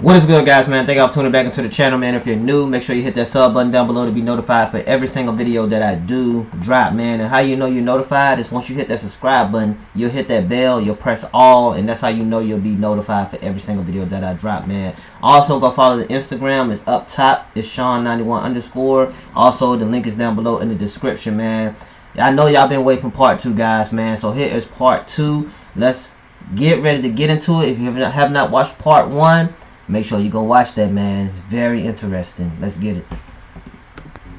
What is good, guys, man? Thank y'all for tuning back into the channel, man. If you're new, make sure you hit that sub button down below to be notified for every single video that I do drop, man. And how you know you're notified is once you hit that subscribe button, you'll hit that bell, you'll press all, and that's how you know you'll be notified for every single video that I drop, man. Also, go follow the Instagram. It's up top. It's Shawn91_. Also, the link is down below in the description, man. I know y'all been waiting for part 2, guys, man. So here is part 2. Let's get ready to get into it. If you have not watched part 1, make sure you go watch that, man. It's very interesting. Let's get it.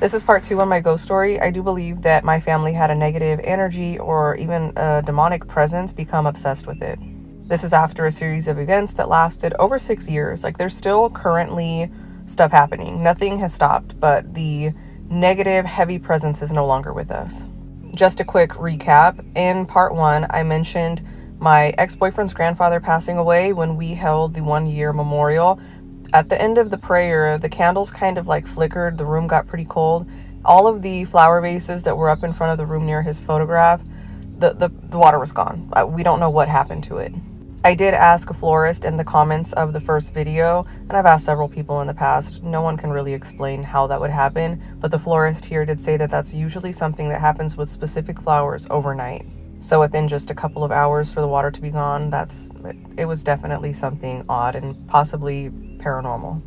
This is part 2 on my ghost story. I do believe that my family had a negative energy or even a demonic presence become obsessed with it. This is after a series of events that lasted over 6 years. Like, there's still currently stuff happening. Nothing has stopped, but the negative, heavy presence is no longer with us. Just a quick recap. In part 1, I mentioned my ex-boyfriend's grandfather passing away when we held the 1-year memorial. At the end of the prayer, the candles kind of like flickered. The room got pretty cold. All of the flower vases that were up in front of the room near his photograph, the water was gone. We don't know what happened to it. I did ask a florist in the comments of the first video, and I've asked several people in the past. No one can really explain how that would happen, but the florist here did say that that's usually something that happens with specific flowers overnight. So within just a couple of hours for the water to be gone, it was definitely something odd and possibly paranormal.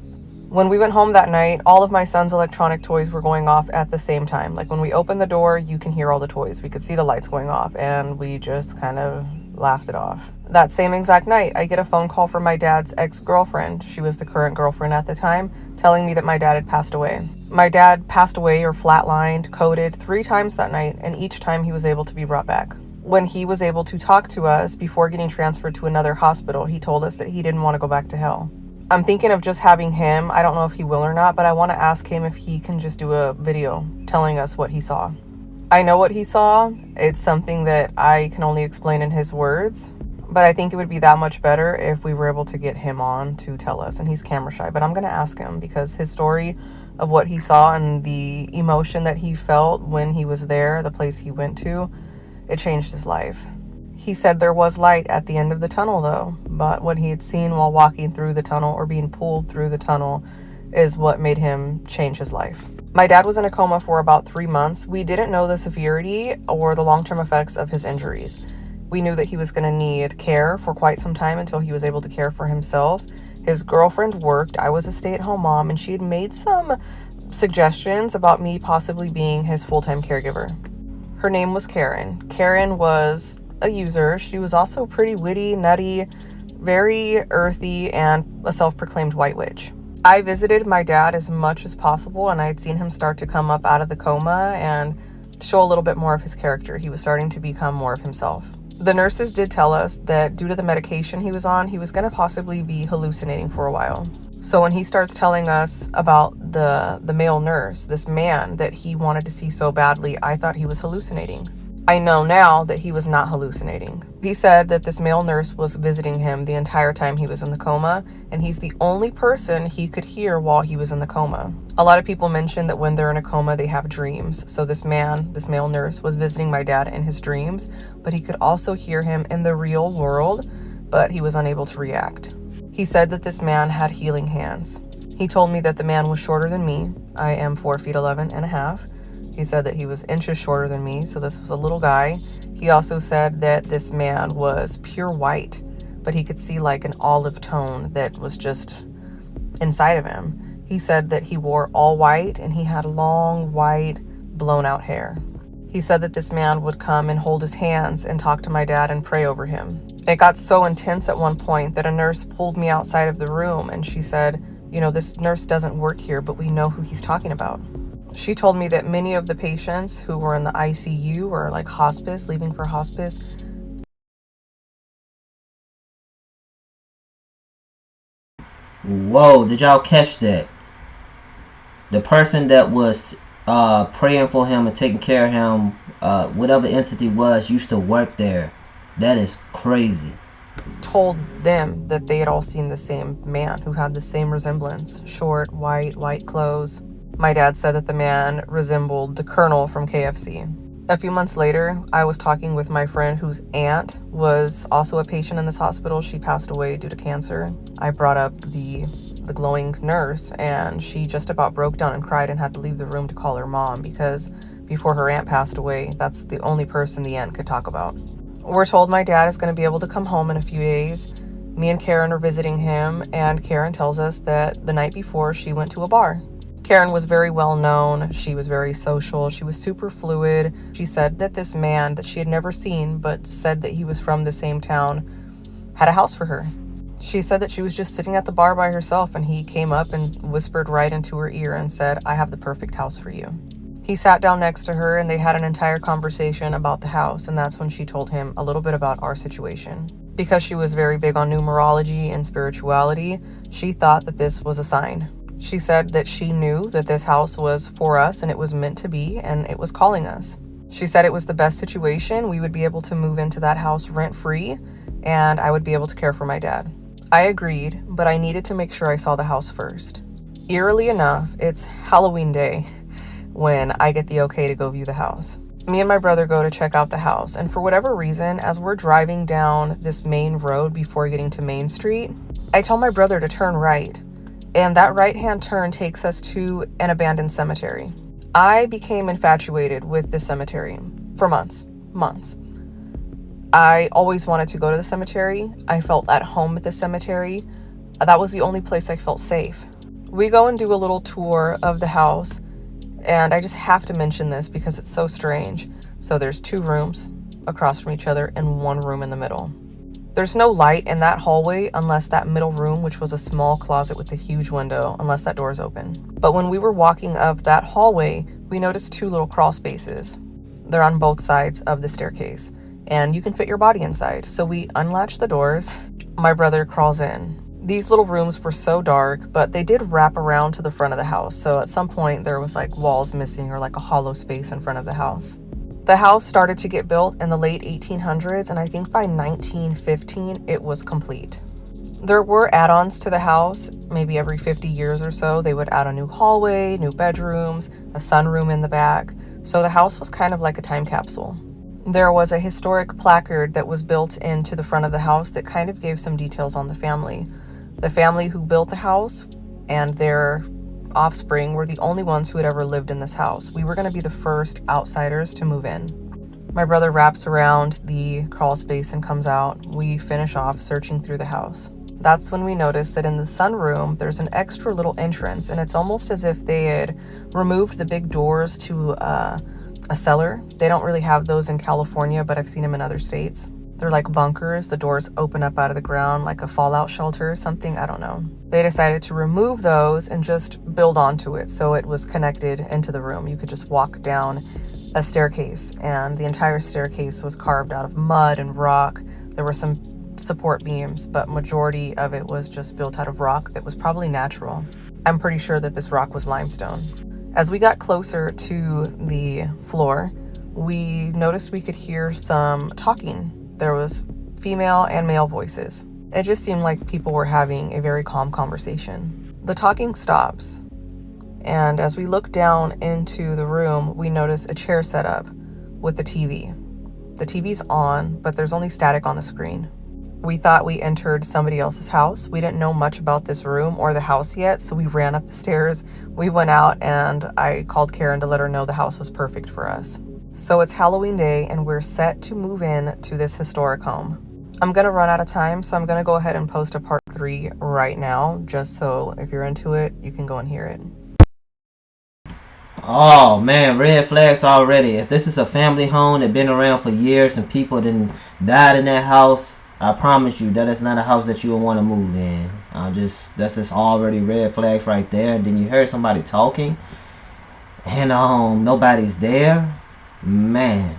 When we went home that night, all of my son's electronic toys were going off at the same time. Like, when we opened the door, you can hear all the toys. We could see the lights going off, and we just kind of laughed it off. That same exact night, I get a phone call from my dad's ex-girlfriend. She was the current girlfriend at the time, telling me that my dad had passed away. My dad passed away or flatlined, coded 3 times that night, and each time he was able to be brought back. When he was able to talk to us before getting transferred to another hospital, he told us that he didn't want to go back to hell. I'm thinking of just having him. I don't know if he will or not, but I want to ask him if he can just do a video telling us what he saw. I know what he saw. It's something that I can only explain in his words, but I think it would be that much better if we were able to get him on to tell us, and he's camera shy, but I'm going to ask him because his story of what he saw and the emotion that he felt when he was there, the place he went to, it changed his life. He said there was light at the end of the tunnel though, but what he had seen while walking through the tunnel or being pulled through the tunnel is what made him change his life. My dad was in a coma for about 3 months. We didn't know the severity or the long-term effects of his injuries. We knew that he was going to need care for quite some time until he was able to care for himself. His girlfriend worked. I was a stay-at-home mom, and she had made some suggestions about me possibly being his full-time caregiver. Her name was Karen. Karen was a user. She was also pretty witty, nutty, very earthy, and a self-proclaimed white witch. I visited my dad as much as possible, and I had seen him start to come up out of the coma and show a little bit more of his character. He was starting to become more of himself. The nurses did tell us that due to the medication he was on, he was going to possibly be hallucinating for a while. So when he starts telling us about the male nurse, this man that he wanted to see so badly, I thought he was hallucinating. I know now that he was not hallucinating. He said that this male nurse was visiting him the entire time he was in the coma, and he's the only person he could hear while he was in the coma. A lot of people mention that when they're in a coma, they have dreams. So this male nurse, was visiting my dad in his dreams, but he could also hear him in the real world, but he was unable to react. He said that this man had healing hands. He told me that the man was shorter than me. I am 4'11" and a half. He said that he was inches shorter than me, so this was a little guy. He also said that this man was pure white, but he could see like an olive tone that was just inside of him. He said that he wore all white and he had long, white, blown out hair. He said that this man would come and hold his hands and talk to my dad and pray over him. It got so intense at one point that a nurse pulled me outside of the room, and she said, you know, this nurse doesn't work here, but we know who he's talking about. She told me that many of the patients who were in the ICU or like hospice, leaving for hospice, Whoa, did y'all catch that? The person that was praying for him and taking care of him, whatever entity was, used to work there. That is crazy. told them that they had all seen the same man who had the same resemblance. Short, white clothes. My dad said that the man resembled the Colonel from KFC. A few months later, I was talking with my friend whose aunt was also a patient in this hospital. She passed away due to cancer. I brought up the glowing nurse, and she just about broke down and cried and had to leave the room to call her mom, because before her aunt passed away, that's the only person the aunt could talk about. We're told my dad is going to be able to come home in a few days. Me and Karen are visiting him, and Karen tells us that the night before she went to a bar. Karen was very well known. She was very social. She was super fluid. She said that this man that she had never seen, but said that he was from the same town, had a house for her. She said that she was just sitting at the bar by herself, and he came up and whispered right into her ear and said, "I have the perfect house for you." He sat down next to her, and they had an entire conversation about the house, and that's when she told him a little bit about our situation. Because she was very big on numerology and spirituality, she thought that this was a sign. She said that she knew that this house was for us and it was meant to be, and it was calling us. She said it was the best situation. We would be able to move into that house rent-free, and I would be able to care for my dad. I agreed, but I needed to make sure I saw the house first. Eerily enough, it's Halloween day when I get the okay to go view the house. Me and my brother go to check out the house, and for whatever reason, as we're driving down this main road before getting to Main Street, I tell my brother to turn right, and that right-hand turn takes us to an abandoned cemetery. I became infatuated with this cemetery for months. I always wanted to go to the cemetery. I felt at home at the cemetery. That was the only place I felt safe. We go and do a little tour of the house, and I just have to mention this because it's so strange. So there's 2 rooms across from each other and 1 room in the middle. There's no light in that hallway unless that middle room, which was a small closet with a huge window, unless that door is open. But when we were walking up that hallway, we noticed 2 little crawl spaces. They're on both sides of the staircase, and you can fit your body inside. So we unlatch the doors. My brother crawls in. These little rooms were so dark, but they did wrap around to the front of the house. So at some point there was like walls missing or like a hollow space in front of the house. The house started to get built in the late 1800s, and I think by 1915 it was complete. There were add-ons to the house. Maybe every 50 years or so, they would add a new hallway, new bedrooms, a sunroom in the back. So the house was kind of like a time capsule. There was a historic placard that was built into the front of the house that kind of gave some details on the family. The family who built the house and their offspring were the only ones who had ever lived in this house. We were going to be the first outsiders to move in. My brother wraps around the crawl space and comes out. We finish off searching through the house. That's when we noticed that in the sunroom, there's an extra little entrance, and it's almost as if they had removed the big doors to a cellar. They don't really have those in California, but I've seen them in other states. They're like bunkers. The doors open up out of the ground like a fallout shelter or something. I don't know. They decided to remove those and just build onto it. So it was connected into the room. You could just walk down a staircase, and the entire staircase was carved out of mud and rock. There were some support beams, but majority of it was just built out of rock that was probably natural. I'm pretty sure that this rock was limestone. As we got closer to the floor, we noticed we could hear some talking. There was female and male voices. It just seemed like people were having a very calm conversation. The talking stops, and as we look down into the room, we notice a chair set up with the TV. The TV's on, but there's only static on the screen. We thought we entered somebody else's house. We didn't know much about this room or the house yet, so we ran up the stairs. We went out, and I called Karen to let her know the house was perfect for us. So it's Halloween day, and we're set to move in to this historic home. I'm gonna run out of time, so I'm gonna go ahead and post a part 3 right now, just so if you're into it, you can go and hear it. Oh man, red flags already. If this is a family home that been around for years and people didn't died in that house, I promise you that is not a house that you would want to move in. That's just already red flags right there. And then you heard somebody talking, and nobody's there. Man,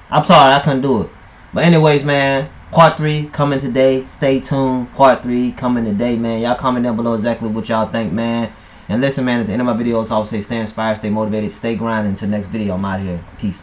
I'm sorry I couldn't do it. But anyways, man, part 3 coming today. Stay tuned. Part 3 coming today, man. Y'all comment down below exactly what y'all think, man. And listen, man, at the end of my videos, I always say stay inspired, stay motivated, stay grinding. Until next video, I'm out of here. Peace.